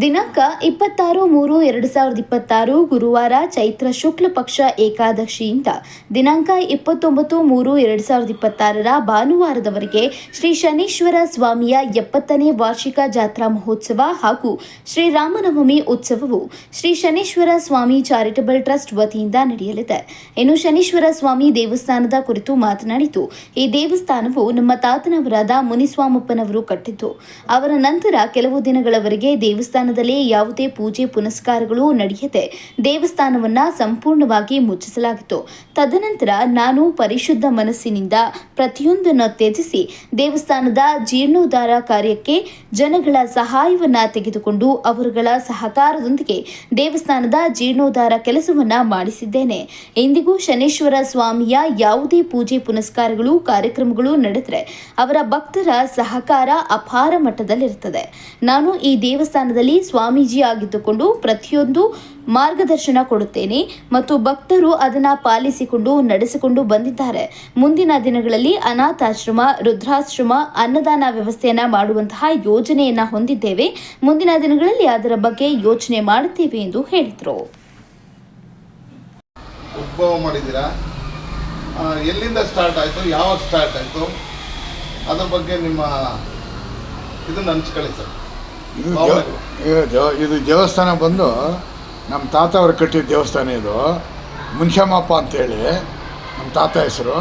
ದಿನಾಂಕ 26/3/2026 ಗುರುವಾರ ಚೈತ್ರ ಶುಕ್ಲ ಪಕ್ಷ ಏಕಾದಶಿಯಿಂದ ದಿನಾಂಕ 29/3/2026 ಭಾನುವಾರದವರೆಗೆ ಶ್ರೀ ಶನೀಶ್ವರ ಸ್ವಾಮಿಯ 70ನೇ ವಾರ್ಷಿಕ ಜಾತ್ರಾ ಮಹೋತ್ಸವ ಹಾಗೂ ಶ್ರೀರಾಮನವಮಿ ಉತ್ಸವವು ಶ್ರೀ ಶನೀಶ್ವರ ಸ್ವಾಮಿ ಚಾರಿಟಬಲ್ ಟ್ರಸ್ಟ್ ವತಿಯಿಂದ ನಡೆಯಲಿದೆ. ಇನ್ನು ಶನೀಶ್ವರ ಸ್ವಾಮಿ ದೇವಸ್ಥಾನದ ಕುರಿತು ಮಾತನಾಡಿದ್ದು, ಈ ದೇವಸ್ಥಾನವು ನಮ್ಮ ತಾತನವರಾದ ಮುನಿಸ್ವಾಮಪ್ಪನವರು ಕಟ್ಟಿದ್ದು, ಅವರ ನಂತರ ಕೆಲವು ದಿನಗಳವರೆಗೆ ದೇವಸ್ಥಾನದಲ್ಲಿ ಯಾವುದೇ ಪೂಜೆ ಪುನಸ್ಕಾರಗಳು ನಡೆಯದೆ ದೇವಸ್ಥಾನವನ್ನ ಸಂಪೂರ್ಣವಾಗಿ ಮುಚ್ಚಿಸಲಾಗಿತ್ತು. ತದನಂತರ ನಾನು ಪರಿಶುದ್ಧ ಮನಸ್ಸಿನಿಂದ ಪ್ರತಿಯೊಂದನ್ನು ತ್ಯಜಿಸಿ ದೇವಸ್ಥಾನದ ಜೀರ್ಣೋದ್ಧಾರ ಕಾರ್ಯಕ್ಕೆ ಜನಗಳ ಸಹಾಯವನ್ನ ತೆಗೆದುಕೊಂಡು ಅವರುಗಳ ಸಹಕಾರದೊಂದಿಗೆ ದೇವಸ್ಥಾನದ ಜೀರ್ಣೋದ್ಧಾರ ಕೆಲಸವನ್ನ ಮಾಡಿಸಿದ್ದೇನೆ. ಇಂದಿಗೂ ಶನೀಶ್ವರ ಸ್ವಾಮಿಯ ಯಾವುದೇ ಪೂಜೆ ಪುನಸ್ಕಾರಗಳು ಕಾರ್ಯಕ್ರಮಗಳು ನಡೆದರೆ ಅವರ ಭಕ್ತರ ಸಹಕಾರ ಅಪಾರ ಮಟ್ಟದಲ್ಲಿರುತ್ತದೆ. ನಾನು ಈ ದೇವಸ್ಥಾನದಲ್ಲಿ ಸ್ವಾಮೀಜಿ ಆಗಿದ್ದುಕೊಂಡು ಪ್ರತಿಯೊಂದು ಮಾರ್ಗದರ್ಶನ ಕೊಡುತ್ತೇನೆ ಮತ್ತು ಭಕ್ತರು ಅದನ್ನು ಪಾಲಿಸಿಕೊಂಡು ನಡೆಸಿಕೊಂಡು ಬಂದಿದ್ದಾರೆ. ಮುಂದಿನ ದಿನಗಳಲ್ಲಿ ಅನಾಥಾಶ್ರಮ, ವೃದ್ಧಾಶ್ರಮ, ಅನ್ನದಾನ ವ್ಯವಸ್ಥೆಯನ್ನ ಮಾಡುವಂತಹ ಯೋಜನೆಯನ್ನ ಹೊಂದಿದ್ದೇವೆ. ಮುಂದಿನ ದಿನಗಳಲ್ಲಿ ಅದರ ಬಗ್ಗೆ ಯೋಚನೆ ಮಾಡುತ್ತೇವೆ ಎಂದು ಹೇಳಿದರು. ಉದ್ಭವ ಮಾಡಿದ್ದೀರಾ, ಎಲ್ಲಿಂದ ಸ್ಟಾರ್ಟ್ ಆಯಿತು, ಯಾವಾಗ ಸ್ಟಾರ್ಟ್ ಆಯಿತು, ಅದ್ರ ಬಗ್ಗೆ ನಿಮ್ಮ ಇದನ್ನು ಹಂಚ್ಕೊಳ್ಳಿ ಸರ್. ಇದು ದೇವಸ್ಥಾನ ಬಂದು ನಮ್ಮ ತಾತ ಅವರು ಕಟ್ಟಿದ ದೇವಸ್ಥಾನ. ಇದು ಮುನ್ಷಮ್ಮಪ್ಪ ಅಂತೇಳಿ ನಮ್ಮ ತಾತ ಹೆಸರು.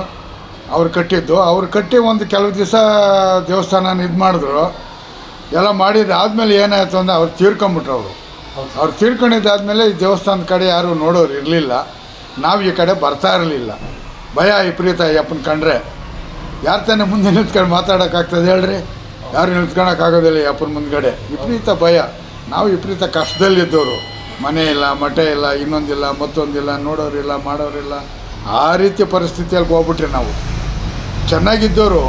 ಅವ್ರು ಕಟ್ಟಿದ್ದು. ಅವ್ರು ಕಟ್ಟಿ ಒಂದು ಕೆಲವು ದಿವಸ ದೇವಸ್ಥಾನ ಇದು ಮಾಡಿದ್ರು. ಎಲ್ಲ ಮಾಡಿದ್ದಾದಮೇಲೆ ಏನಾಯಿತು ಅಂದರೆ ಅವ್ರು ತೀರ್ಕೊಂಬಿಟ್ರು. ಅವ್ರು ತೀರ್ಕೊಂಡಿದ್ದಾದಮೇಲೆ ಈ ದೇವಸ್ಥಾನದ ಕಡೆ ಯಾರು ನೋಡೋರು ಇರಲಿಲ್ಲ. ನಾವು ಈ ಕಡೆ ಬರ್ತಾ ಇರಲಿಲ್ಲ. ಭಯ ವಿಪರೀತ ಅಯ್ಯಪ್ಪನ ಕಂಡ್ರೆ. ಯಾರು ತಾನೇ ಮುಂದೆ ನಿಂತ್ಕೊಂಡು ಮಾತಾಡೋಕ್ಕಾಗ್ತದೆ ಹೇಳ್ರಿ? ಯಾರು ನಿಲ್ತ್ಕೊಳಕ್ಕಾಗೋದಿಲ್ಲ ಅಪ್ಪನ ಮುಂದ್ಗಡೆ. ವಿಪರೀತ ಭಯ. ನಾವು ವಿಪರೀತ ಕಷ್ಟದಲ್ಲಿದ್ದವರು. ಮನೆ ಇಲ್ಲ, ಮಠ ಇಲ್ಲ, ಇನ್ನೊಂದಿಲ್ಲ, ಮತ್ತೊಂದಿಲ್ಲ, ನೋಡೋರಿಲ್ಲ, ಮಾಡೋರಿಲ್ಲ. ಆ ರೀತಿಯ ಪರಿಸ್ಥಿತಿಯಲ್ಲಿ ಹೋಗ್ಬಿಟ್ರಿ ನಾವು. ಚೆನ್ನಾಗಿದ್ದವರು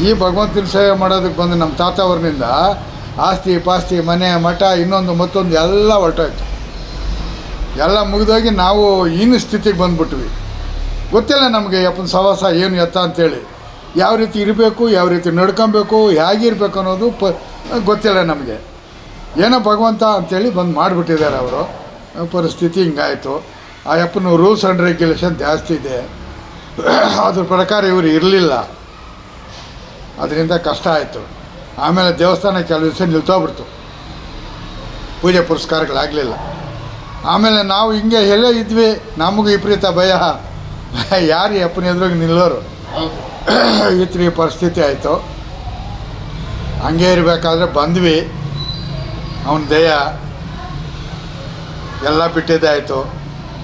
ಈ ಭಗವಂತನ ಸೇವೆ ಮಾಡೋದಕ್ಕೆ ಬಂದು ನಮ್ಮ ತಾತ ಅವ್ರನಿಂದ ಆಸ್ತಿ ಪಾಸ್ತಿ, ಮನೆ, ಮಠ, ಇನ್ನೊಂದು ಮತ್ತೊಂದು ಎಲ್ಲ ಹೊರಟೋಯ್ತು. ಎಲ್ಲ ಮುಗಿದೋಗಿ ನಾವು ಈಗಿನ ಸ್ಥಿತಿಗೆ ಬಂದುಬಿಟ್ವಿ. ಗೊತ್ತಿಲ್ಲ ನಮಗೆ ಅಪ್ಪನ ಸವಾಸ ಏನು ಎತ್ತ ಅಂತೇಳಿ. ಯಾವ ರೀತಿ ಇರಬೇಕು, ಯಾವ ರೀತಿ ನಡ್ಕೊಬೇಕು, ಹೇಗಿರ್ಬೇಕು ಅನ್ನೋದು ಗೊತ್ತಿಲ್ಲ ನಮಗೆ. ಏನೋ ಭಗವಂತ ಅಂಥೇಳಿ ಬಂದು ಮಾಡಿಬಿಟ್ಟಿದ್ದಾರೆ ಅವರು. ಪರಿಸ್ಥಿತಿ ಹಿಂಗಾಯಿತು. ಆ ಅಪ್ಪನ ರೂಲ್ಸ್ ಆ್ಯಂಡ್ ರೆಗ್ಯುಲೇಷನ್ ಜಾಸ್ತಿ ಇದೆ. ಅದ್ರ ಪ್ರಕಾರ ಇವರು ಇರಲಿಲ್ಲ. ಅದರಿಂದ ಕಷ್ಟ ಆಯಿತು. ಆಮೇಲೆ ದೇವಸ್ಥಾನ ಕೆಲವು ದಿವಸ ನಿಲ್ತೋಗ್ಬಿಡ್ತು. ಪೂಜೆ ಪುರಸ್ಕಾರಗಳಾಗಲಿಲ್ಲ. ಆಮೇಲೆ ನಾವು ಹಿಂಗೆ ಎಲ್ಲೇ ಇದ್ವಿ. ನಮಗೆ ವಿಪರೀತ ಭಯ. ಯಾರು ಅಪ್ಪನ ಎದುರಿಗೆ ನಿಲ್ಲೋರು? ಈ ಪರಿಸ್ಥಿತಿ ಆಯಿತು. ಹಂಗೆ ಇರಬೇಕಾದ್ರೆ ಬಂದ್ವಿ. ಅವನ ದಯ ಎಲ್ಲ ಬಿಟ್ಟಿದ್ದೆ ಆಯಿತು.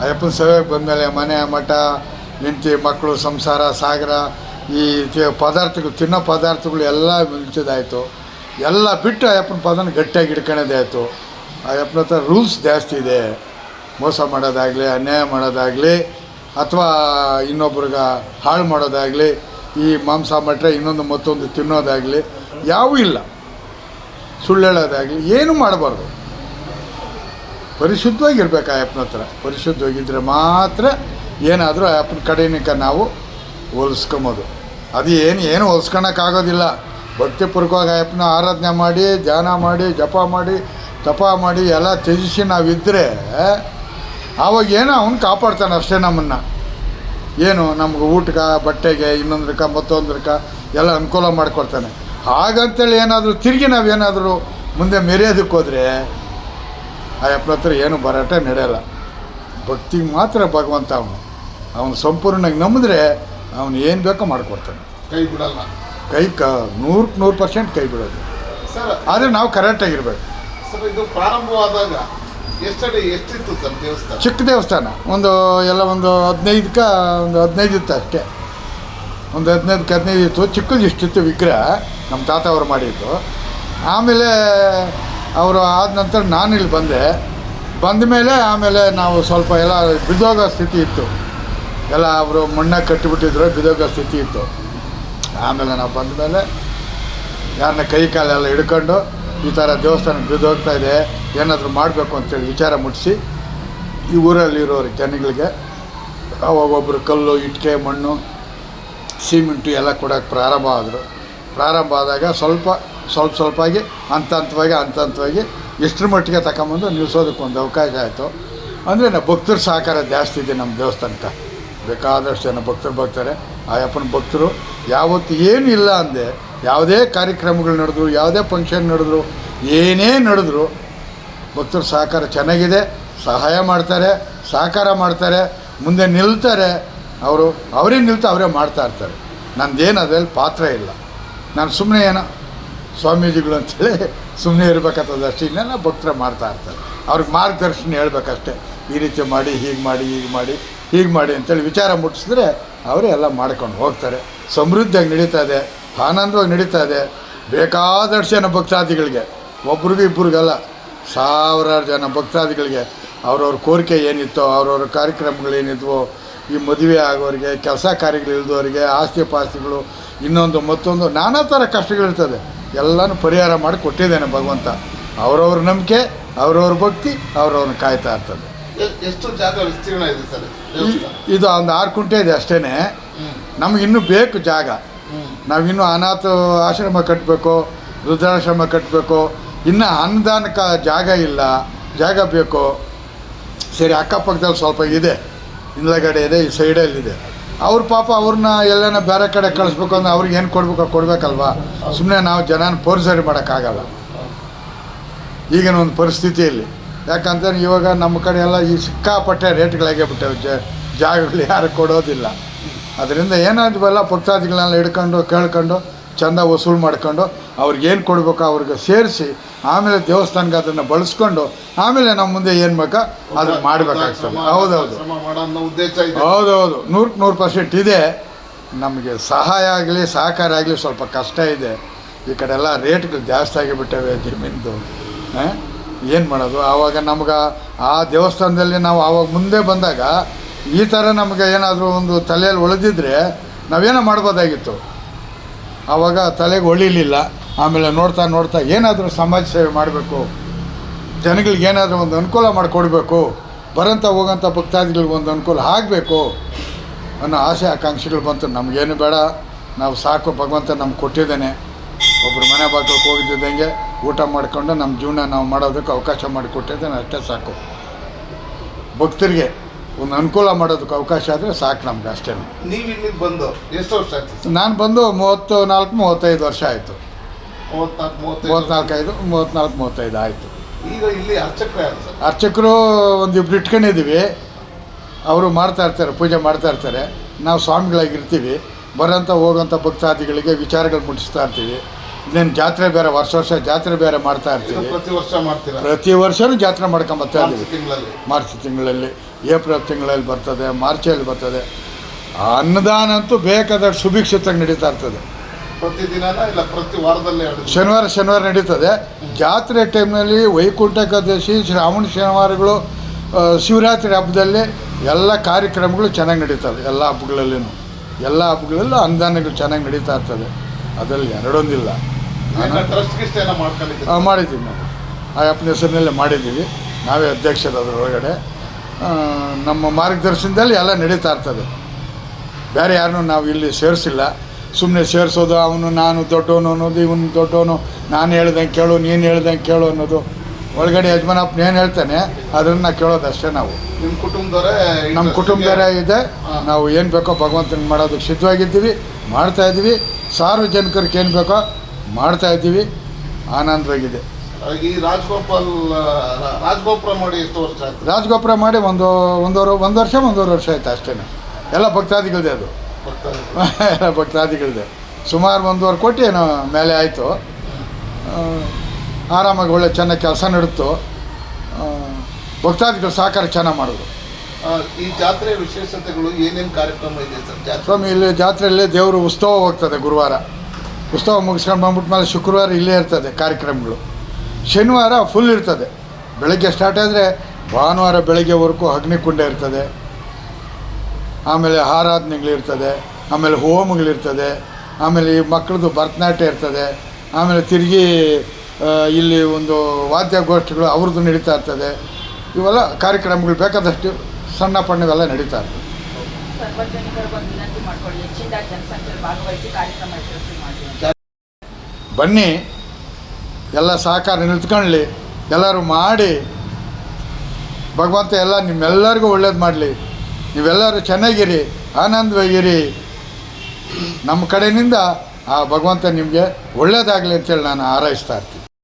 ಅಯ್ಯಪ್ಪನ ಸೇವೆಗೆ ಬಂದಮೇಲೆ ಮನೆ, ಮಠ, ಹೆಂಡತಿ, ಮಕ್ಕಳು, ಸಂಸಾರ, ಸಾಗರ, ಈ ಪದಾರ್ಥಗಳು, ತಿನ್ನೋ ಪದಾರ್ಥಗಳು ಎಲ್ಲ ನಿಲ್ಸಿದಾಯಿತು. ಎಲ್ಲ ಬಿಟ್ಟು ಅಯ್ಯಪ್ಪನ ಪದನ ಗಟ್ಟಿಯಾಗಿ ಹಿಡ್ಕೊಳ್ಳೋದೇ ಆಯಿತು. ಅಯ್ಯಪ್ಪನ ಹತ್ರ ರೂಲ್ಸ್ ಜಾಸ್ತಿ ಇದೆ. ಮೋಸ ಮಾಡೋದಾಗಲಿ, ಅನ್ಯಾಯ ಮಾಡೋದಾಗಲಿ, ಅಥವಾ ಇನ್ನೊಬ್ರಿಗೆ ಹಾಳು ಮಾಡೋದಾಗಲಿ, ಈ ಮಾಂಸ ಮಟ್ರೆ ಇನ್ನೊಂದು ಮತ್ತೊಂದು ತಿನ್ನೋದಾಗಲಿ ಯಾವೂ ಇಲ್ಲ. ಸುಳ್ಳು ಹೇಳೋದಾಗಲಿ ಏನೂ ಮಾಡಬಾರ್ದು. ಪರಿಶುದ್ಧವಾಗಿರ್ಬೇಕು ಅಯ್ಯಪ್ಪನ ಹತ್ರ. ಪರಿಶುದ್ಧವಾಗಿದ್ದರೆ ಮಾತ್ರ ಏನಾದರೂ ಅಯ್ಯಪ್ಪನ ಕಡೆನಿಕ ನಾವು ಹೋಲಿಸ್ಕೊಂಬೋದು. ಅದು ಏನು ಹೋಲಿಸ್ಕೊಳಕ್ಕಾಗೋದಿಲ್ಲ. ಭಕ್ತಿಪೂರ್ವಕವಾಗಿ ಅಯ್ಯಪ್ಪನ ಆರಾಧನೆ ಮಾಡಿ, ಧ್ಯಾನ ಮಾಡಿ, ಜಪ ಮಾಡಿ, ತಪ ಮಾಡಿ ಎಲ್ಲ ತ್ಯಜಿಸಿ ನಾವಿದ್ದರೆ ಆವಾಗ ಏನೋ ಅವನು ಕಾಪಾಡ್ತಾನೆ ಅಷ್ಟೇ ನಮ್ಮನ್ನು. ಏನು ನಮ್ಗೆ ಊಟಕ್ಕೆ, ಬಟ್ಟೆಗೆ, ಇನ್ನೊಂದಕ್ಕೆ ಮತ್ತೊಂದಕ್ಕೆ ಎಲ್ಲ ಅನುಕೂಲ ಮಾಡಿಕೊಡ್ತಾನೆ. ಹಾಗಂತೇಳಿ ಏನಾದರೂ ತಿರುಗಿ ನಾವೇನಾದರೂ ಮುಂದೆ ಮೆರೆಯೋದಕ್ಕೆ ಹೋದರೆ ಅಯ್ಯಪ್ಪನ ಹತ್ರ ಏನು ಭರಾಟೆ ನಡೆಯಲ್ಲ. ಭಕ್ತಿಗೆ ಮಾತ್ರ ಭಗವಂತ ಅವನು ಸಂಪೂರ್ಣವಾಗಿ ನಂಬಿದ್ರೆ ಅವನು ಏನು ಬೇಕೋ ಮಾಡಿಕೊಡ್ತಾನೆ. ಕೈ ಬಿಡಲ್ಲ. 100% ಕೈ ಬಿಡೋದು. ಸರ್, ಆದರೆ ನಾವು ಕರೆಕ್ಟಾಗಿರ್ಬೇಕು. ಸರ್, ಇದು ಪ್ರಾರಂಭವಾದಾಗ ಎಷ್ಟಿತ್ತು ಸರ್ ದೇವಸ್ಥಾನ? ಚಿಕ್ಕ ದೇವಸ್ಥಾನ. ಒಂದು 15 ಇತ್ತು ಅಷ್ಟೇ. ಒಂದು 15 ಇತ್ತು. ಚಿಕ್ಕದು ಇಷ್ಟಿತ್ತು ವಿಗ್ರಹ. ನಮ್ಮ ತಾತ ಅವರು ಮಾಡಿದ್ದು. ಆಮೇಲೆ ಅವರು ಆದ ನಂತರ ನಾನು ಇಲ್ಲಿ ಬಂದ ಮೇಲೆ ಆಮೇಲೆ ನಾವು ಸ್ವಲ್ಪ ಎಲ್ಲ ಬಿದ್ದೋಗೋ ಸ್ಥಿತಿ ಇತ್ತು. ಎಲ್ಲ ಅವರು ಮಣ್ಣಾಗಿ ಕಟ್ಟಿಬಿಟ್ಟಿದ್ರು, ಬಿದ್ದೋಗೋ ಸ್ಥಿತಿ ಇತ್ತು. ಆಮೇಲೆ ನಾವು ಬಂದ ಮೇಲೆ ಯಾರನ್ನ ಕೈ ಕಾಲೆಲ್ಲ ಹಿಡ್ಕೊಂಡು ಈ ಥರ ದೇವಸ್ಥಾನಕ್ಕೆ ಬಿದ್ದೋಗ್ತಾ ಇದೆ, ಏನಾದರೂ ಮಾಡಬೇಕು ಅಂತೇಳಿ ವಿಚಾರ ಮುಟ್ಟಿಸಿ ಈ ಊರಲ್ಲಿರೋರು ಜನಗಳಿಗೆ ಅವಾಗ ಒಬ್ಬರು ಕಲ್ಲು, ಇಟ್ಟಿಗೆ, ಮಣ್ಣು, ಸಿಮೆಂಟು ಎಲ್ಲ ಕೊಡೋಕ್ಕೆ ಪ್ರಾರಂಭ ಆದರು. ಪ್ರಾರಂಭ ಆದಾಗ ಸ್ವಲ್ಪ ಸ್ವಲ್ಪವಾಗಿ ಹಂತವಾಗಿ ಇಷ್ಟರ ಮಟ್ಟಿಗೆ ತಗೊಂಬಂದು ನಿಲ್ಲಿಸೋದಕ್ಕೆ ಒಂದು ಅವಕಾಶ ಆಯಿತು. ಅಂದರೆ ನಾವು ಭಕ್ತರ ಸಹಕಾರ ಜಾಸ್ತಿ ಇದೆ ನಮ್ಮ ದೇವಸ್ಥಾನಕ್ಕೆ. ಬೇಕಾದಷ್ಟು ಜನ ಭಕ್ತರು ಬರ್ತಾರೆ. ಆ ಅಪ್ಪನ ಭಕ್ತರು ಯಾವತ್ತು ಏನೂ ಇಲ್ಲ ಅಂದೆ, ಯಾವುದೇ ಕಾರ್ಯಕ್ರಮಗಳು ನಡೆದ್ರು, ಯಾವುದೇ ಫಂಕ್ಷನ್ ನಡೆದ್ರು, ಏನೇ ನಡೆದ್ರು ಭಕ್ತರ ಸಹಕಾರ ಚೆನ್ನಾಗಿದೆ. ಸಹಾಯ ಮಾಡ್ತಾರೆ, ಸಹಕಾರ ಮಾಡ್ತಾರೆ, ಮುಂದೆ ನಿಲ್ತಾರೆ. ಅವರೇ ನಿಲ್ತಾ ಅವರೇ ಮಾಡ್ತಾಯಿರ್ತಾರೆ. ನಂದೇನು ಅದರಲ್ಲಿ ಪಾತ್ರ ಇಲ್ಲ. ನಾನು ಸುಮ್ಮನೆ ಏನೋ ಸ್ವಾಮೀಜಿಗಳು ಅಂತೇಳಿ ಸುಮ್ಮನೆ ಇರಬೇಕಾಗ್ತದೆ ಅಷ್ಟೇ. ಇನ್ನೆಲ್ಲ ಭಕ್ತರ ಮಾಡ್ತಾಯಿರ್ತಾರೆ. ಅವ್ರಿಗೆ ಮಾರ್ಗದರ್ಶನ ಹೇಳ್ಬೇಕಷ್ಟೇ. ಈ ರೀತಿ ಮಾಡಿ, ಹೀಗೆ ಮಾಡಿ, ಹೀಗೆ ಮಾಡಿ ಅಂತೇಳಿ ವಿಚಾರ ಮುಟ್ಟಿಸಿದ್ರೆ ಅವರೇ ಎಲ್ಲ ಮಾಡ್ಕೊಂಡು ಹೋಗ್ತಾರೆ. ಸಮೃದ್ಧಿಯಾಗಿ ನಡೀತಾ ಇದೆ, ಆನಂದವಾಗಿ ನಡೀತಾ ಇದೆ. ಬೇಕಾದಷ್ಟು ಜನ ಭಕ್ತಾದಿಗಳಿಗೆ, ಒಬ್ರಿಗೂ ಇಬ್ಬರಿಗಲ್ಲ, ಸಾವಿರಾರು ಜನ ಭಕ್ತಾದಿಗಳಿಗೆ ಅವ್ರವ್ರ ಕೋರಿಕೆ ಏನಿತ್ತೋ, ಅವ್ರವ್ರ ಕಾರ್ಯಕ್ರಮಗಳೇನಿದ್ವೋ, ಈ ಮದುವೆ ಆಗೋರಿಗೆ, ಕೆಲಸ ಕಾರ್ಯಗಳಿಲ್ದವರಿಗೆ, ಆಸ್ತಿ ಪಾಸ್ತಿಗಳು, ಇನ್ನೊಂದು ಮತ್ತೊಂದು ನಾನಾ ಥರ ಕಷ್ಟಗಳಿರ್ತದೆ. ಎಲ್ಲನೂ ಪರಿಹಾರ ಮಾಡಿ ಕೊಟ್ಟಿದ್ದೇನೆ ಭಗವಂತ. ಅವ್ರವ್ರ ನಂಬಿಕೆ, ಅವ್ರವ್ರ ಭಕ್ತಿ ಅವ್ರವ್ರನ್ನ ಕಾಯ್ತಾ ಇರ್ತದೆ. ಎಷ್ಟು ಜಾಗ ವಿಸ್ತೀರ್ಣ ಇದೆ ಸರ್? ಇದು ಒಂದು 6 ಕುಂಟೆ ಇದೆ ಅಷ್ಟೇ. ನಮಗಿನ್ನೂ ಬೇಕು ಜಾಗ. ನಾವಿನ್ನೂ ಅನಾಥ ಆಶ್ರಮ ಕಟ್ಟಬೇಕು, ವೃದ್ಧಾಶ್ರಮ ಕಟ್ಟಬೇಕು. ಇನ್ನು ಅನ್ನದಾನಕ್ಕೆ ಜಾಗ ಇಲ್ಲ, ಜಾಗ ಬೇಕು. ಸರಿ, ಅಕ್ಕಪಕ್ಕದಲ್ಲಿ ಸ್ವಲ್ಪ ಇದೆ, ಹಿಂದಗಡೆ ಇದೆ, ಈ ಸೈಡಲ್ಲಿದೆ. ಅವ್ರ ಪಾಪ ಅವ್ರನ್ನ ಎಲ್ಲನ ಬೇರೆ ಕಡೆ ಕಳಿಸ್ಬೇಕು ಅಂದ್ರೆ ಅವ್ರಿಗೆ ಏನು ಕೊಡಬೇಕಲ್ವಾ. ಸುಮ್ಮನೆ ನಾವು ಜನನ ಪೋರ್ಸರಿ ಮಾಡೋಕ್ಕಾಗಲ್ಲ ಈಗಿನ ಒಂದು ಪರಿಸ್ಥಿತಿಯಲ್ಲಿ. ಯಾಕಂತಂದ್ರೆ ಇವಾಗ ನಮ್ಮ ಕಡೆ ಎಲ್ಲ ಈ ಸಿಕ್ಕಾಪಟ್ಟೆ ರೇಟ್ಗಳಾಗೇ ಬಿಟ್ಟವೆ, ಜಾಗಗಳು ಯಾರು ಕೊಡೋದಿಲ್ಲ. ಅದರಿಂದ ಏನಾದ್ವಲ್ಲ ಭಕ್ತಾದಿಗಳನ್ನೆಲ್ಲ ಹಿಡ್ಕೊಂಡು ಕೇಳ್ಕೊಂಡು ಚೆಂದ ವಸೂಲು ಮಾಡ್ಕೊಂಡು ಅವ್ರಿಗೇನು ಕೊಡಬೇಕೋ ಅವ್ರಿಗೆ ಸೇರಿಸಿ ಆಮೇಲೆ ದೇವಸ್ಥಾನಕ್ಕೆ ಅದನ್ನು ಬಳಸ್ಕೊಂಡು ಆಮೇಲೆ ನಮ್ಮ ಮುಂದೆ ಏನು ಬೇಕೋ ಅದನ್ನು ಮಾಡಬೇಕಾಗ್ತದೆ. ಹೌದೌದು, 100% ಇದೆ. ನಮಗೆ ಸಹಾಯ ಆಗಲಿ ಸಹಕಾರ ಆಗಲಿ ಸ್ವಲ್ಪ ಕಷ್ಟ ಇದೆ. ಈ ಕಡೆ ಎಲ್ಲ ರೇಟ್ಗಳು ಜಾಸ್ತಿ ಆಗಿಬಿಟ್ಟವೆ ಜಮೀನ್ದು. ಏನು ಮಾಡೋದು? ಆವಾಗ ನಮ್ಗೆ ಆ ದೇವಸ್ಥಾನದಲ್ಲಿ ನಾವು ಆವಾಗ ಮುಂದೆ ಬಂದಾಗ ಈ ಥರ ನಮಗೆ ಏನಾದರೂ ಒಂದು ತಲೆಯಲ್ಲಿ ಉಳಿದಿದ್ರೆ ನಾವೇನೋ ಮಾಡ್ಬೋದಾಗಿತ್ತು. ಆವಾಗ ತಲೆಗೆ ಹೊಳಿಲಿಲ್ಲ. ಆಮೇಲೆ ನೋಡ್ತಾ ನೋಡ್ತಾ ಏನಾದರೂ ಸಮಾಜ ಸೇವೆ ಮಾಡಬೇಕು, ಜನಗಳಿಗೆ ಏನಾದರೂ ಒಂದು ಅನುಕೂಲ ಮಾಡಿಕೊಡ್ಬೇಕು, ಬರೋಂಥ ಹೋಗೋಂಥ ಭಕ್ತಾದಿಗಳಿಗೆ ಒಂದು ಅನುಕೂಲ ಆಗಬೇಕು ಅನ್ನೋ ಆಸೆ ಆಕಾಂಕ್ಷೆಗಳು ಬಂತು. ನಮಗೇನು ಬೇಡ, ನಾವು ಸಾಕು, ಭಗವಂತ ನಮ್ಗೆ ಕೊಟ್ಟಿದ್ದಾನೆ. ಒಬ್ಬರು ಮನೆ ಬಾಗಿಲಿಗೆ ಹೋಗಿದ್ದಂಗೆ ಊಟ ಮಾಡಿಕೊಂಡು ನಮ್ಮ ಜೀವನ ನಾವು ಮಾಡೋದಕ್ಕೆ ಅವಕಾಶ ಮಾಡಿಕೊಟ್ಟಿದ್ದಾನೆ, ಅಷ್ಟೇ ಸಾಕು. ಭಕ್ತರಿಗೆ ಒಂದು ಅನುಕೂಲ ಮಾಡೋದಕ್ಕೆ ಅವಕಾಶ ಆದರೆ ಸಾಕು ನಮ್ಗೆ, ಅಷ್ಟೇ. ನೀವು ಇಲ್ಲಿಗೆ ಬಂದು ಎಷ್ಟು ವರ್ಷ ಆಯ್ತು? ನಾನು ಬಂದು 34-35 ವರ್ಷ ಆಯಿತು. 34-35 ಆಯಿತು. ಈಗ ಇಲ್ಲಿ ಅರ್ಚಕರು ಯಾರು ಸರ್? ಅರ್ಚಕರು ಒಂದಿಬ್ರು ಇಟ್ಕೊಂಡಿದ್ದೀವಿ. ಅವರು ಮಾಡ್ತಾಯಿರ್ತಾರೆ, ಪೂಜೆ ಮಾಡ್ತಾಯಿರ್ತಾರೆ. ನಾವು ಸ್ವಾಮಿಗಳಾಗಿರ್ತೀವಿ. ಬರೋಂಥ ಹೋಗೋಂಥ ಭಕ್ತಾದಿಗಳಿಗೆ ವಿಚಾರಗಳು ಮುಟ್ಟಿಸ್ತಾ ಇರ್ತೀವಿ. ಇನ್ನೇನು ಜಾತ್ರೆ ಬೇರೆ, ವರ್ಷ ಜಾತ್ರೆ ಬೇರೆ ಮಾಡ್ತಾ ಇರ್ತೀವಿ. ಪ್ರತಿ ವರ್ಷ ಮಾಡ್ತೀರಾ? ಪ್ರತಿ ವರ್ಷವೂ ಜಾತ್ರೆ ಮಾಡ್ಕೊಂಬರ್ತಾ ಇದ್ದೀವಿ. ಮಾರ್ಚ್ ತಿಂಗಳಲ್ಲಿ, ಏಪ್ರಿಲ್ ತಿಂಗಳಲ್ಲಿ ಬರ್ತದೆ, ಮಾರ್ಚಲ್ಲಿ ಬರ್ತದೆ. ಅನ್ನದಾನ ಅಂತೂ ಬೇಕಾದಷ್ಟು ಸುಭಿಕ್ಷಿತಾಗಿ ನಡೀತಾ ಇರ್ತದೆ. ಪ್ರತಿದಿನ ಇಲ್ಲ ಪ್ರತಿ ವಾರದಲ್ಲಿ? ಶನಿವಾರ ನಡೀತದೆ. ಜಾತ್ರೆ ಟೈಮ್ನಲ್ಲಿ ವೈಕುಂಠ ಏಕಾದಶಿ, ಶ್ರಾವಣ ಶನಿವಾರಗಳು, ಶಿವರಾತ್ರಿ ಹಬ್ಬದಲ್ಲಿ ಎಲ್ಲ ಕಾರ್ಯಕ್ರಮಗಳು ಚೆನ್ನಾಗಿ ನಡೀತವೆ. ಎಲ್ಲ ಹಬ್ಬಗಳಲ್ಲೂ ಅನ್ನದಾನಗಳು ಚೆನ್ನಾಗಿ ನಡೀತಾ ಇರ್ತದೆ. ಅದರಲ್ಲಿ ಎರಡೊಂದಿಲ್ಲ. ಮಾಡಿದ್ದೀವಿ ನಾವು. ಆ ಅಪ್ಪನ ಹೆಸರಿನಲ್ಲೇ ಮಾಡಿದ್ದೀವಿ. ನಾವೇ ಅಧ್ಯಕ್ಷರು ಅದರೊಳಗಡೆ. ನಮ್ಮ ಮಾರ್ಗದರ್ಶನದಲ್ಲಿ ಎಲ್ಲ ನಡೀತಾ ಇರ್ತದೆ. ಬೇರೆ ಯಾರನ್ನೂ ನಾವು ಇಲ್ಲಿ ಸೇರಿಸಿಲ್ಲ. ಸುಮ್ಮನೆ ಸೇರಿಸೋದು, ಅವನು ನಾನು ದೊಡ್ಡವನು ಅನ್ನೋದು, ಇವನು ದೊಡ್ಡವನು, ನಾನು ಹೇಳ್ದಂಗೆ ಕೇಳು, ನೀನು ಹೇಳ್ದಂಗೆ ಕೇಳು ಅನ್ನೋದು. ಒಳಗಡೆ ಯಜಮಾನಪ್ಪನ ಏನು ಹೇಳ್ತಾನೆ ಅದನ್ನು ಕೇಳೋದು ಅಷ್ಟೇ. ನಾವು ನಮ್ಮ ಕುಟುಂಬದವರೇ ಇದೆ. ನಾವು ಏನು ಬೇಕೋ ಭಗವಂತನಿಗೆ ಮಾಡೋದಕ್ಕೆ ಸಿದ್ಧವಾಗಿದ್ದೀವಿ, ಮಾಡ್ತಾಯಿದ್ದೀವಿ. ಸಾರ್ವಜನಿಕರಿಗೆ ಏನು ಬೇಕೋ ಮಾಡ್ತಾಯಿದ್ದೀವಿ. ಆನಂದವಾಗಿದೆ. ಈ ರಾಜಗೋಪುರ ಮಾಡಿ ಎಷ್ಟು ವರ್ಷ ಆಯ್ತು? ರಾಜಗೋಪುರ ಮಾಡಿ ಒಂದೂವರೆ ವರ್ಷ ಆಯ್ತು ಅಷ್ಟೇ. ಎಲ್ಲ ಭಕ್ತಾದಿಗಳದೆ ಅದು. ಎಲ್ಲ ಭಕ್ತಾದಿಗಳದೆ. ಸುಮಾರು 1.5 ಕೋಟಿ ಏನೋ ಮೇಲೆ ಆಯಿತು. ಆರಾಮಾಗಿ ಒಳ್ಳೆ ಚೆನ್ನಾಗಿ ಕೆಲಸ ನಡೆದು ಭಕ್ತಾದಿಗಳು ಸಹಕಾರ ಚೆನ್ನಾಗಿ ಮಾಡಿದ್ರು. ಈ ಜಾತ್ರೆಯ ವಿಶೇಷತೆಗಳು ಏನೇನು ಕಾರ್ಯಕ್ರಮ ಇದೆ ಸರ್? ಸ್ವಾಮಿ, ಇಲ್ಲಿ ಜಾತ್ರೆಯಲ್ಲಿ ದೇವರು ಉತ್ಸವ ಹೋಗ್ತದೆ. ಗುರುವಾರ ಉತ್ಸವ ಮುಗಿಸ್ಕೊಂಡು ಬಂದ್ಬಿಟ್ಟು ಮೇಲೆ ಶುಕ್ರವಾರ ಇಲ್ಲೇ ಇರ್ತದೆ ಕಾರ್ಯಕ್ರಮಗಳು. ಶನಿವಾರ ಫುಲ್ ಇರ್ತದೆ. ಬೆಳಗ್ಗೆ ಸ್ಟಾರ್ಟ್ ಆದರೆ ಭಾನುವಾರ ಬೆಳಗ್ಗೆವರೆಗೂ ಅಗ್ನಿಕುಂಡ ಇರ್ತದೆ. ಆಮೇಲೆ ಆರಾಧನೆಗಳಿರ್ತದೆ, ಆಮೇಲೆ ಹೋಮಗಳಿರ್ತದೆ, ಆಮೇಲೆ ಈ ಮಕ್ಕಳದು ಭರತನಾಟ್ಯ ಇರ್ತದೆ. ಆಮೇಲೆ ತಿರುಗಿ ಇಲ್ಲಿ ಒಂದು ವಾದ್ಯಗೋಷ್ಠಿಗಳು ಅವ್ರದ್ದು ನಡೀತಾ ಇರ್ತದೆ. ಇವೆಲ್ಲ ಕಾರ್ಯಕ್ರಮಗಳು ಬೇಕಾದಷ್ಟು ಸಣ್ಣ ಪಣ್ಣವೆಲ್ಲ ನಡೀತಾ ಇರ್ತದೆ. ಬನ್ನಿ, ಎಲ್ಲ ಸಹಕಾರ ನಿಂತ್ಕೊಳ್ಳಿ. ಎಲ್ಲರೂ ಮಾಡಿ ಭಗವಂತ ಎಲ್ಲ ನಿಮ್ಮೆಲ್ಲರಿಗೂ ಒಳ್ಳೇದು ಮಾಡಲಿ. ನೀವೆಲ್ಲರೂ ಚೆನ್ನಾಗಿರಿ, ಆನಂದವಾಗಿರಿ. ನಮ್ಮ ಕಡೆಯಿಂದ ಆ ಭಗವಂತ ನಿಮಗೆ ಒಳ್ಳೇದಾಗಲಿ ಅಂತೇಳಿ ನಾನು ಹಾರೈಸ್ತಾ ಇರ್ತೀನಿ.